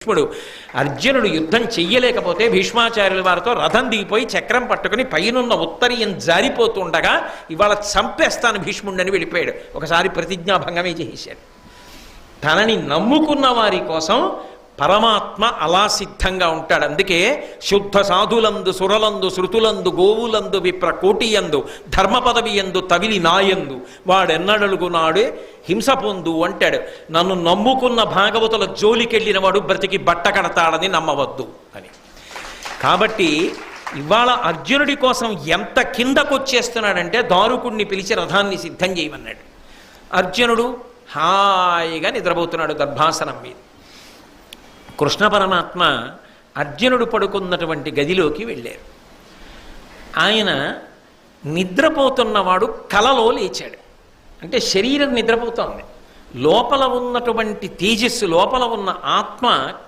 భీష్ముడు. అర్జునుడు యుద్ధం చెయ్యలేకపోతే భీష్మాచార్యుల వారితో రథం దిగిపోయి చక్రం పట్టుకుని పైనున్న ఉత్తరీయం జారిపోతుండగా ఇవాళ చంపేస్తాను భీష్ముడిని వెళ్ళిపోయాడు. ఒకసారి ప్రతిజ్ఞాభంగమే చేశాడు. తనని నమ్ముకున్న వారి కోసం పరమాత్మ అలా సిద్ధంగా ఉంటాడు. అందుకే శుద్ధ సాధులందు సురలందు శృతులందు గోవులందు విప్ర కోటియందు ధర్మ పదవి ఎందు తవిలి నాయందు వాడెన్నడలుగు నాడే హింస పొందు అంటాడు. నన్ను నమ్ముకున్న భాగవతుల జోలికెళ్ళిన వాడు బ్రతికి బట్ట కడతాడని నమ్మవద్దు అని. కాబట్టి ఇవాళ అర్జునుడి కోసం ఎంత కిందకొచ్చేస్తున్నాడంటే దారుకుణ్ణి పిలిచి రథాన్ని సిద్ధం చేయమన్నాడు. అర్జునుడు హాయిగా నిద్రపోతున్నాడు గర్భాసనం మీద. కృష్ణ పరమాత్మ అర్జునుడు పడుకున్నటువంటి గదిలోకి వెళ్ళారు. ఆయన నిద్రపోతున్నవాడు కలలో లేచాడు. అంటే శరీరం నిద్రపోతోంది, లోపల ఉన్నటువంటి తేజస్సు, లోపల ఉన్న ఆత్మ